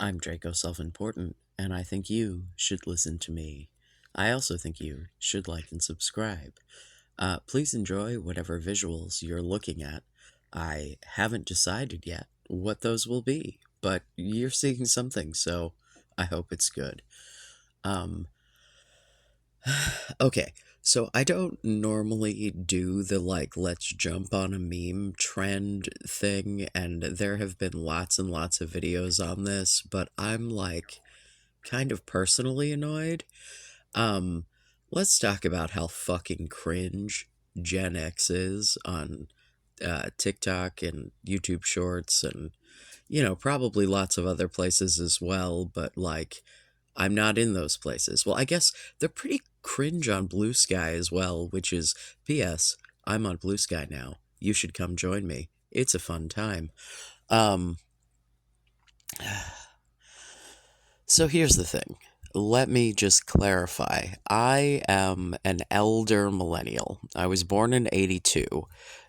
I'm Draco Self-Important, and I think you should listen to me. I also think you should like and subscribe. Please enjoy whatever visuals you're looking at. I haven't decided yet what those will be, but you're seeing something, so I hope it's good. Um, okay, so I don't normally do the let's jump on a meme trend thing, and there have been lots and lots of videos on this, but I'm kind of personally annoyed. Um, let's talk about how fucking cringe Gen X is on TikTok and YouTube Shorts and, probably lots of other places as well, but I'm not in those places. Well, I guess they're pretty cringe on Blue Sky as well, which is P.S. I'm on Blue Sky now. You should come join me. It's a fun time. Um, So here's the thing. Let me just clarify. I am an elder millennial. I was born in 82.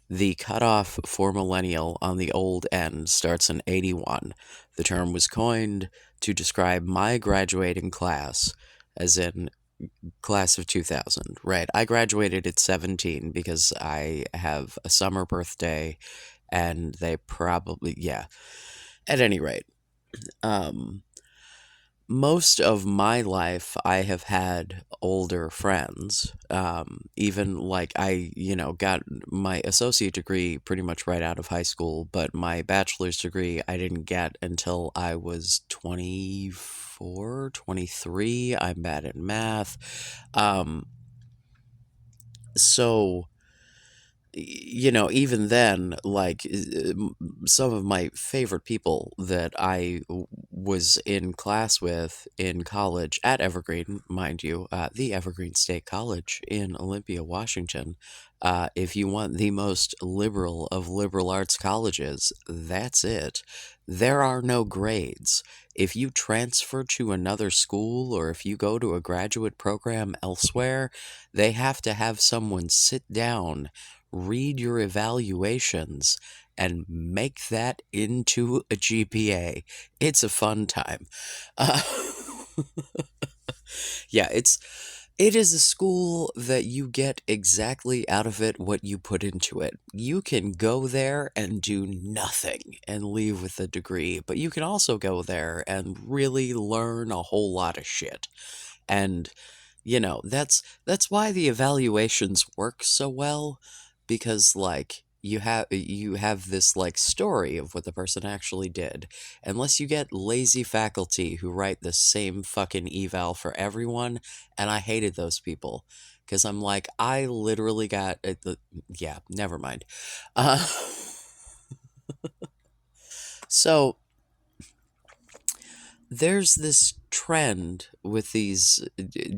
The cutoff for millennial on the old end starts in 81. The term was coined to describe my graduating class, as in class of 2000, right? I graduated at 17 because I have a summer birthday and they probably, yeah. At any rate, um, most of my life I have had older friends. Even got my associate degree pretty much right out of high school, but my bachelor's degree I didn't get until I was 24, 23. I'm bad at math. So even then, some of my favorite people that was in class with in college at Evergreen, mind you, the Evergreen State College in Olympia, Washington. If you want the most liberal of liberal arts colleges, that's it. There are no grades. If you transfer to another school or if you go to a graduate program elsewhere, they have to have someone sit down, read your evaluations, and make that into a GPA. It's a fun time. Uh, yeah, it is a school that you get exactly out of it what you put into it. You can go there and do nothing and leave with a degree, but you can also go there and really learn a whole lot of shit. And that's why the evaluations work so well, because you have this story of what the person actually did. Unless you get lazy faculty who write the same fucking eval for everyone, and I hated those people because I'm like, I literally got yeah, never mind. uh, so there's this trend with these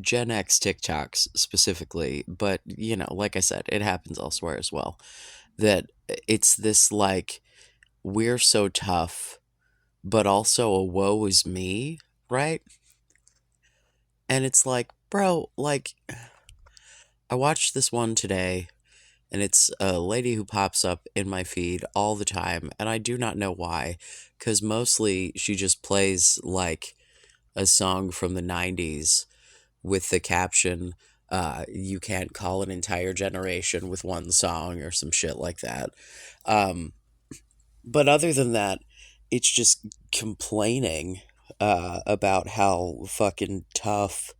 Gen X TikToks specifically, but like I said, it happens elsewhere as well. That it's this we're so tough, but also a woe is me, right? And it's like, bro, I watched this one today, and it's a lady who pops up in my feed all the time, and I do not know why, because mostly she just plays a song from the 90s with the caption, you can't call an entire generation with one song or some shit like that. Um, but other than that, it's just complaining about how fucking tough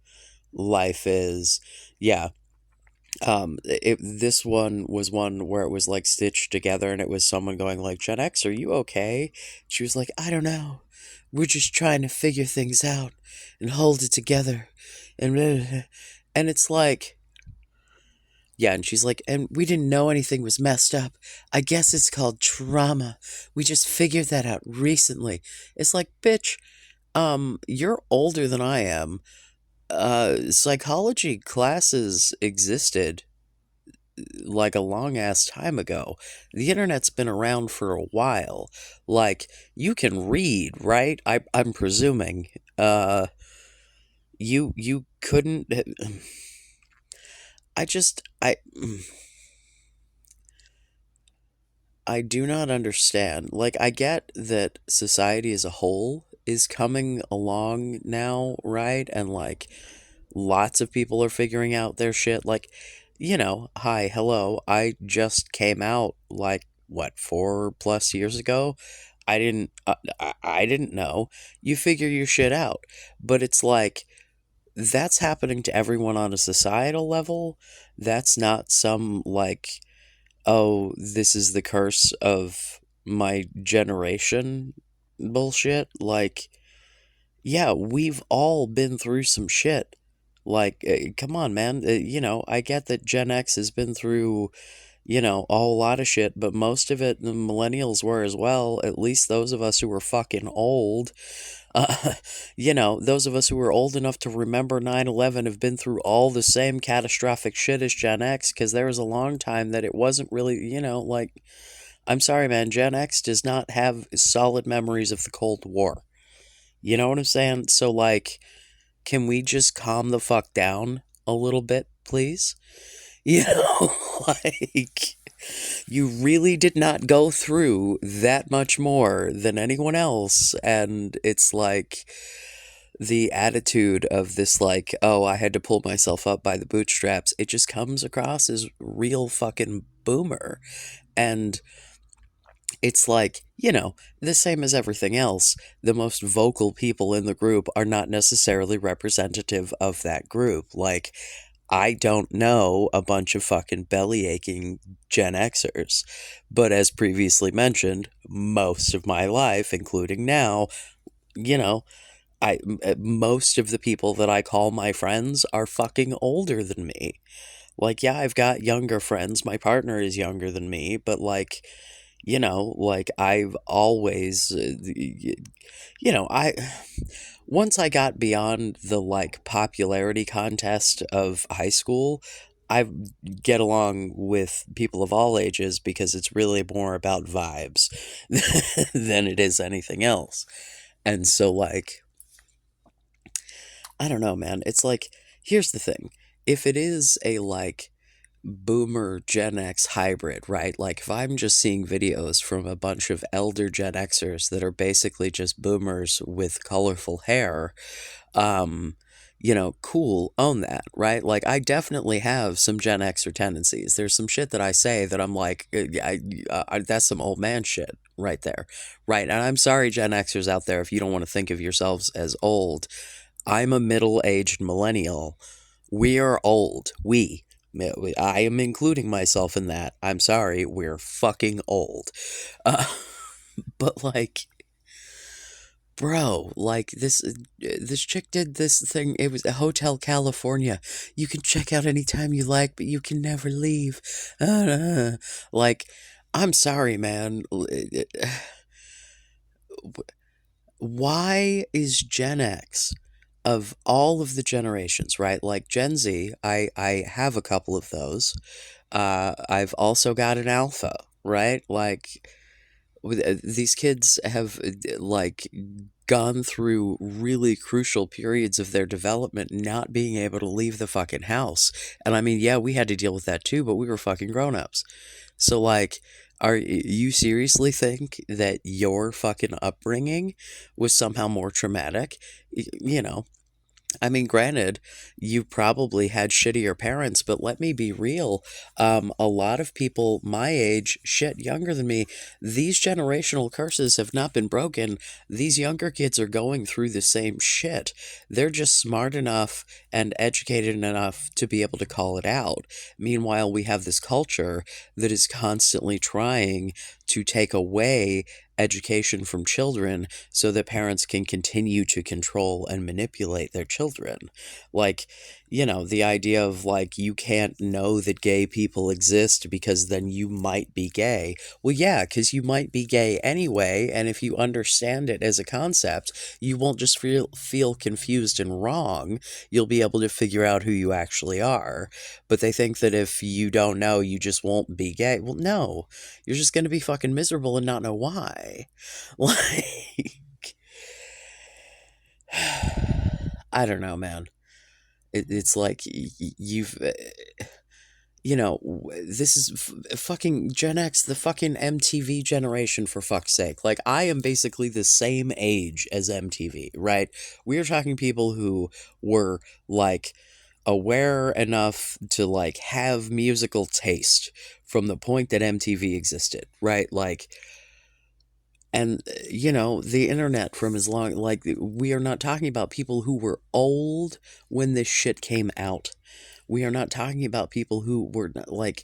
life is. Yeah. This one was one where it was stitched together, and it was someone going Gen X, are you okay? She was like, I don't know. We're just trying to figure things out and hold it together. And it's like, yeah, and she's like, and we didn't know anything was messed up. I guess it's called trauma. We just figured that out recently. It's like, bitch, you're older than I am. Psychology classes existed a long ass time ago. The internet's been around for a while. You can read, right? I'm presuming. You couldn't. I just I do not understand. I get that society as a whole is coming along now, right? And like lots of people are figuring out their shit. Like, hi, hello. I just came out like what 4+ years ago. I didn't know. You figure your shit out, but it's like that's happening to everyone on a societal level. That's not some like, oh, this is the curse of my generation bullshit. Like, yeah, we've all been through some shit. Like, come on, man. I get that Gen X has been through, a whole lot of shit, but most of it the millennials were as well. At least those of us who were fucking old. Uh, those of us who were old enough to remember 9/11 have been through all the same catastrophic shit as Gen X, because there was a long time that it wasn't really, like, I'm sorry, man, Gen X does not have solid memories of the Cold War. You know what I'm saying? So, like, can we just calm the fuck down a little bit, please? You know, like, you really did not go through that much more than anyone else. And it's like the attitude of this, like, oh, I had to pull myself up by the bootstraps. It just comes across as real fucking boomer. And it's like, the same as everything else, the most vocal people in the group are not necessarily representative of that group. Like, I don't know a bunch of fucking belly aching Gen Xers, but as previously mentioned, most of my life, including now, you know, most of the people that I call my friends are fucking older than me. Like, yeah, I've got younger friends. My partner is younger than me, but like, like I've always, I once I got beyond the like popularity contest of high school, I get along with people of all ages because it's really more about vibes than it is anything else. And so, like, I don't know, man. It's like, here's the thing. If it is a like boomer Gen X hybrid, right? Like if I'm just seeing videos from a bunch of elder Gen Xers that are basically just boomers with colorful hair, um, cool, own that, right? Like I definitely have some Gen Xer tendencies. There's some shit that I say that I'm like, that's some old man shit right there, right? And I'm sorry, Gen Xers out there, if you don't want to think of yourselves as old. I'm a middle-aged millennial. We are old. I am including myself in that. I'm sorry, we're fucking old. Uh, but like, bro, like this chick did this thing. It was a Hotel California. You can check out anytime you like, but you can never leave. Like, I'm sorry, man. Why is Gen X of all of the generations, right? Like Gen Z, I have a couple of those. I've also got an alpha, right? Like these kids have like gone through really crucial periods of their development not being able to leave the fucking house. And I mean, yeah, we had to deal with that too, but we were fucking grown-ups. So like, are you seriously think that your fucking upbringing was somehow more traumatic? You know, I mean, granted, you probably had shittier parents, but let me be real. A lot of people my age, shit, younger than me, these generational curses have not been broken. These younger kids are going through the same shit. They're just smart enough and educated enough to be able to call it out. Meanwhile, we have this culture that is constantly trying to take away education from children so that parents can continue to control and manipulate their children. Like, the idea of like, you can't know that gay people exist because then you might be gay. Well, yeah, because you might be gay anyway, and if you understand it as a concept, you won't just feel confused and wrong. You'll be able to figure out who you actually are. But they think that if you don't know, you just won't be gay. Well, no, you're just going to be fucking miserable and not know why. Like, I don't know, man. It's like you've this is fucking Gen X, the fucking MTV generation, for fuck's sake. Like, I am basically the same age as MTV, right? We are talking people who were, like, aware enough to, like, have musical taste from the point that MTV existed, right? Like, and, the internet from as long, like, we are not talking about people who were old when this shit came out. We are not talking about people who were like,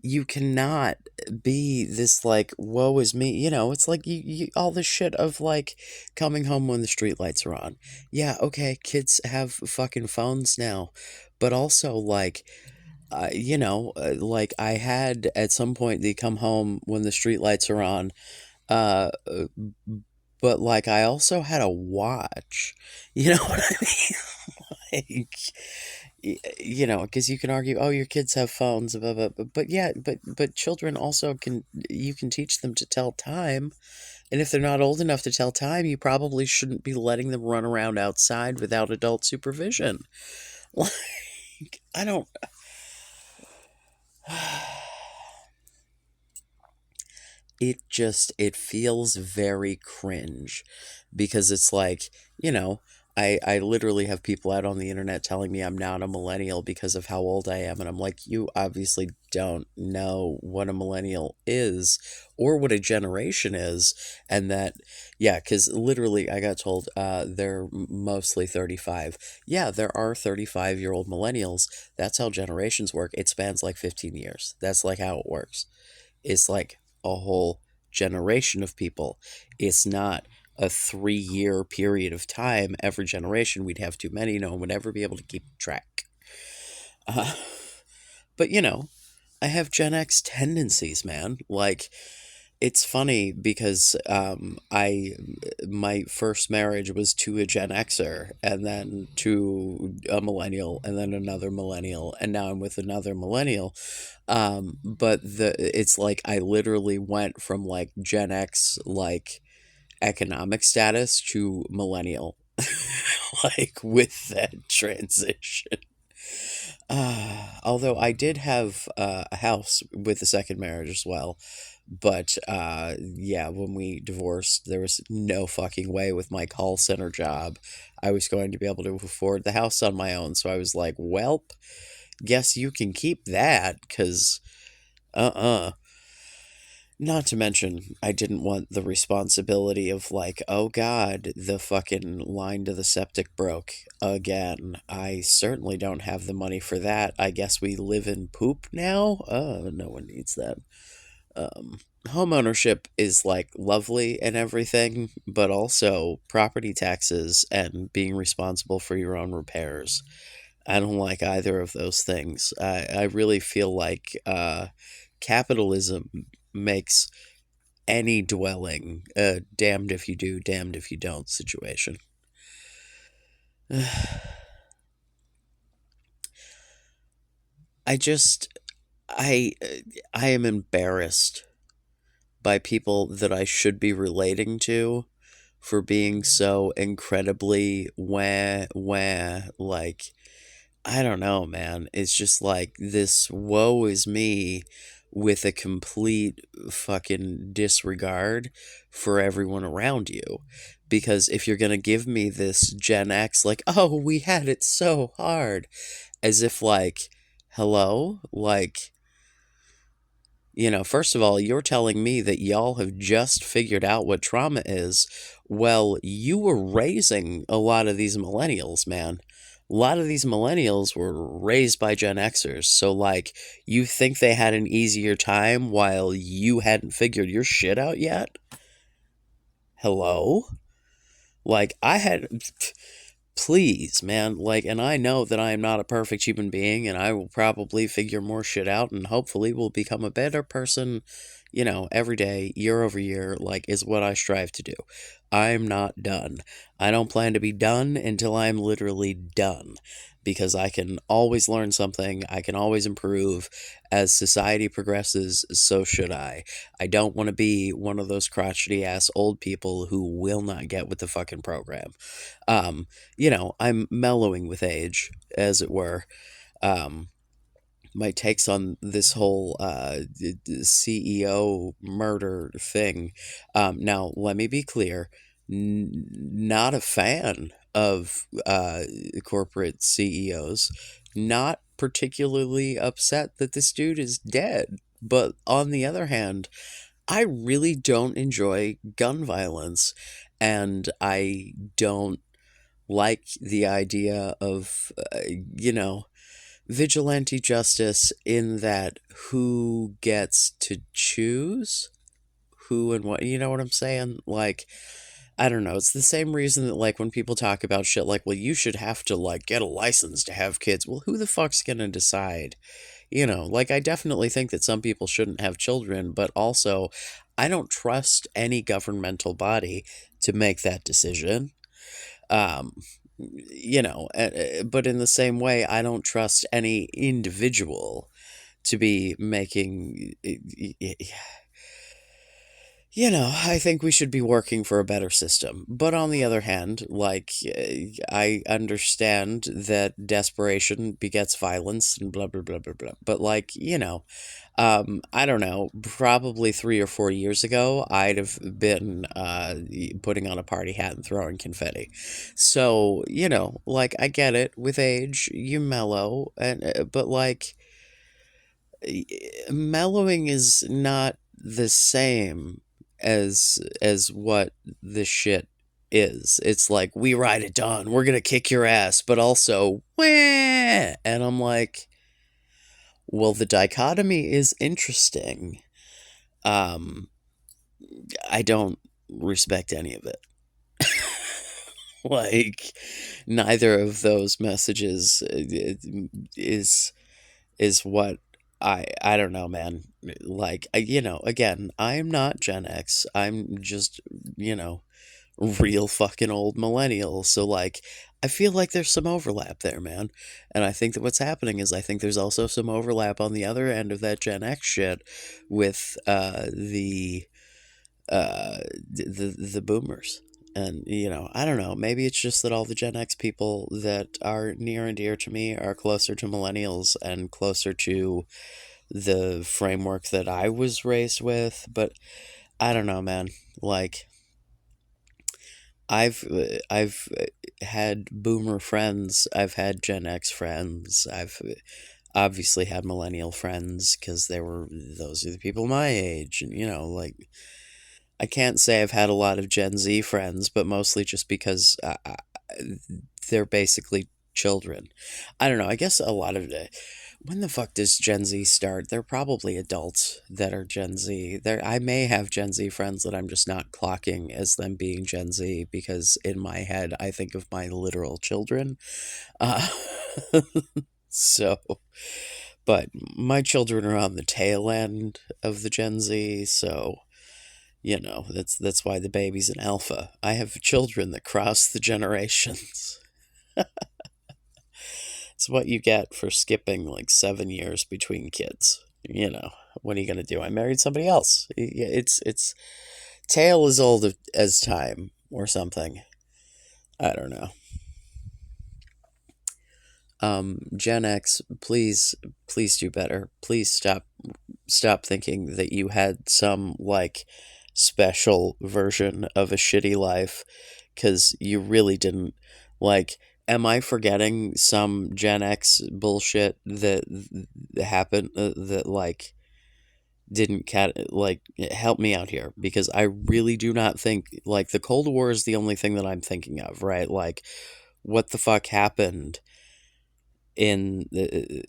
you cannot be this like, woe is me. It's like all this shit of like coming home when the streetlights are on. Yeah, okay, kids have fucking phones now, but also like, like I had at some point the come home when the streetlights are on. Uh, uh, but like I also had a watch. You know what I mean? Like, because you can argue, oh, your kids have phones, blah, blah, blah. But yeah, but children also can. You can teach them to tell time, and if they're not old enough to tell time, you probably shouldn't be letting them run around outside without adult supervision. Like, I don't. It feels very cringe, because it's like, you know I literally have people out on the internet telling me I'm not a millennial because of how old I am, and I'm like, you obviously don't know what a millennial is or what a generation is. And that, yeah, because literally I got told they're mostly 35. Yeah, there are 35-year-old millennials. That's how generations work. It spans like 15 years. That's like how it works. It's like a whole generation of people. It's not a 3-year period of time. Every generation, we'd have too many. No one would ever be able to keep track. Uh, but, I have Gen X tendencies, man. Like, it's funny because I my first marriage was to a Gen Xer, and then to a millennial, and then another millennial, and now I'm with another millennial. But it's like I literally went from like Gen X, like, economic status to millennial, like, with that transition. Although I did have a house with the second marriage as well. But yeah, when we divorced, there was no fucking way with my call center job I was going to be able to afford the house on my own. So I was like, welp, guess you can keep that, because uh-uh. Not to mention, I didn't want the responsibility of, like, oh god, the fucking line to the septic broke again. I certainly don't have the money for that. I guess we live in poop now? No one needs that. Homeownership is, like, lovely and everything, but also property taxes and being responsible for your own repairs. I don't like either of those things. I really feel like capitalism makes any dwelling damned if you do, damned if you don't situation. I just I I am embarrassed by people that I should be relating to for being so incredibly wah wah, like, I don't know, man. It's just like this woe is me with a complete fucking disregard for everyone around you. Because if you're going to give me this Gen X, like, oh, we had it so hard, as if, like, hello? Like, first of all, you're telling me that y'all have just figured out what trauma is. Well, you were raising a lot of these millennials, man. A lot of these millennials were raised by Gen Xers. So, like, you think they had an easier time while you hadn't figured your shit out yet? Hello? Like, I had. Please, man. Like, and I know that I am not a perfect human being, and I will probably figure more shit out, and hopefully will become a better person, every day, year over year, like, is what I strive to do. I'm not done. I don't plan to be done until I'm literally done, because I can always learn something, I can always improve. As society progresses, so should I. I don't want to be one of those crotchety ass old people who will not get with the fucking program. I'm mellowing with age, as it were. Um, my takes on this whole CEO murder thing. Now, let me be clear, not a fan of corporate CEOs, not particularly upset that this dude is dead. But on the other hand, I really don't enjoy gun violence, and I don't like the idea of, you know, vigilante justice in that who gets to choose who and what, you know what I'm saying? Like, I don't know. It's the same reason that, like, when people talk about shit like, well, you should have to, like, get a license to have kids. Well, who the fuck's gonna decide? You know, like, I definitely think that some people shouldn't have children, but also, I don't trust any governmental body to make that decision. Um, but in the same way, I don't trust any individual to be making, I think we should be working for a better system. But on the other hand, like, I understand that desperation begets violence and blah, blah, blah, blah, blah. But, like, I don't know, probably 3 or 4 years ago, I'd have been putting on a party hat and throwing confetti. So, like, I get it. With age, you mellow, but, like, mellowing is not the same as what this shit is. It's like, we ride at dawn, we're gonna kick your ass, but also, wah! And I'm like, well, the dichotomy is interesting. Um, I don't respect any of it. Like, neither of those messages is what I don't know, man. Like, again, I'm not Gen X. I'm just, you know, real fucking old millennial. So, like, I feel like there's some overlap there, man. And I think that what's happening is, I think there's also some overlap on the other end of that Gen X shit with uh the boomers. And, I don't know, maybe it's just that all the Gen X people that are near and dear to me are closer to millennials and closer to the framework that I was raised with. But I don't know, man. Like, I've had boomer friends, I've had Gen X friends, I've obviously had millennial friends because those are the people my age. And, like, I can't say I've had a lot of Gen Z friends, but mostly just because they're basically children. I don't know. I guess a lot of it. When the fuck does Gen Z start? They're probably adults that are Gen Z. I may have Gen Z friends that I'm just not clocking as them being Gen Z because in my head I think of my literal children. Uh, so, but my children are on the tail end of the Gen Z, so that's why the baby's an alpha. I have children that cross the generations. It's what you get for skipping like 7 years between kids. What are you gonna do? I married somebody else. It's tale as old as time or something. I don't know. Gen X, please do better. Please stop thinking that you had some, like, special version of a shitty life, because you really didn't. Like, am I forgetting some Gen X bullshit that happened, that, like, didn't like, help me out here, because I really do not think, like, the Cold War is the only thing that I'm thinking of, right? Like, what the fuck happened in the,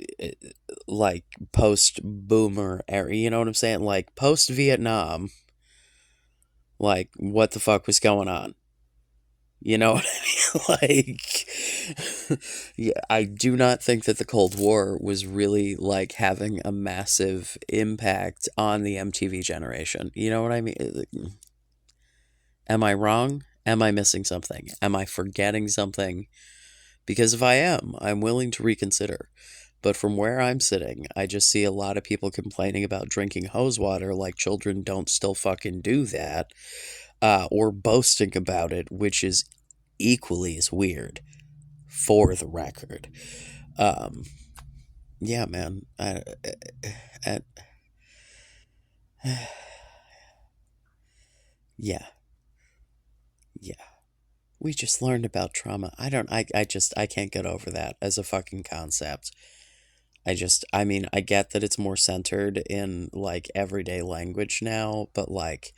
like, post boomer era, you know what I'm saying? Like, post Vietnam, like, what the fuck was going on? You know what I mean? Like, yeah, I do not think that the Cold War was really, like, having a massive impact on the MTV generation. You know what I mean? Am I wrong? Am I missing something? Am I forgetting something? Because if I am, I'm willing to reconsider. But from where I'm sitting, I just see a lot of people complaining about drinking hose water like children don't still fucking do that, or boasting about it, which is equally as weird, for the record. Um, Yeah, man. I, yeah, yeah. We just learned about trauma. I can't get over that as a fucking concept. I mean, I get that it's more centered in like everyday language now, but like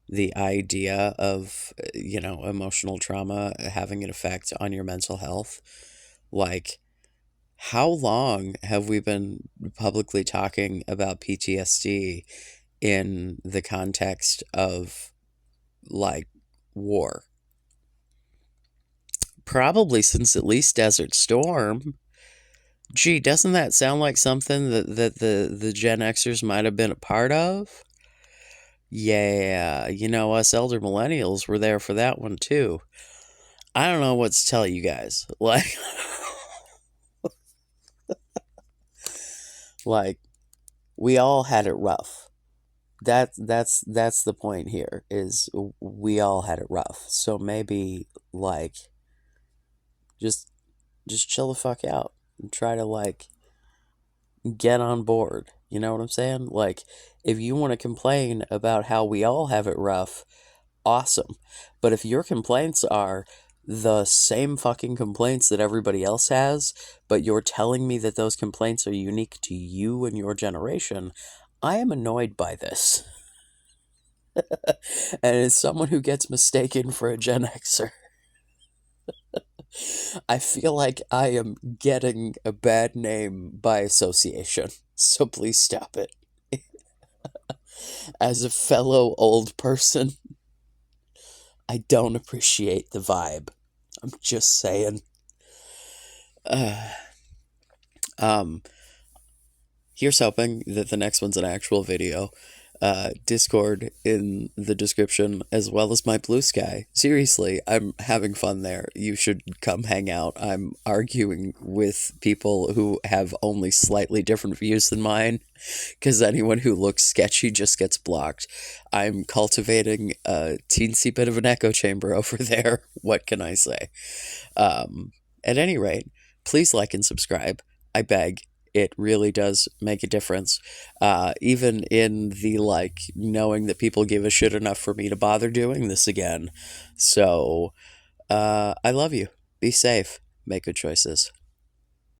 the idea of, emotional trauma having an effect on your mental health, like, how long have we been publicly talking about PTSD in the context of like war? Probably since at least Desert Storm. Gee, doesn't that sound like something that the Gen Xers might have been a part of? Yeah, us elder millennials were there for that one too. I don't know what to tell you guys. Like, like we all had it rough. That's the point here is we all had it rough. So maybe like just just chill the fuck out and try to like get on board. You know what I'm saying? Like, if you want to complain about how we all have it rough, awesome. But if your complaints are the same fucking complaints that everybody else has, but you're telling me that those complaints are unique to you and your generation, I am annoyed by this. And as someone who gets mistaken for a Gen Xer, I feel like I am getting a bad name by association. So please stop it. As a fellow old person, I don't appreciate the vibe. I'm just saying. Uh, um, Here's hoping that the next one's an actual video. Discord in the description, as well as my Blue Sky. Seriously, I'm having fun there. You should come hang out. I'm arguing with people who have only slightly different views than mine, because anyone who looks sketchy just gets blocked. I'm cultivating a teensy bit of an echo chamber over there. What can I say? At any rate, please like and subscribe. I beg. It really does make a difference. Even in the like knowing that people give a shit enough for me to bother doing this again. So, I love you. Be safe. Make good choices.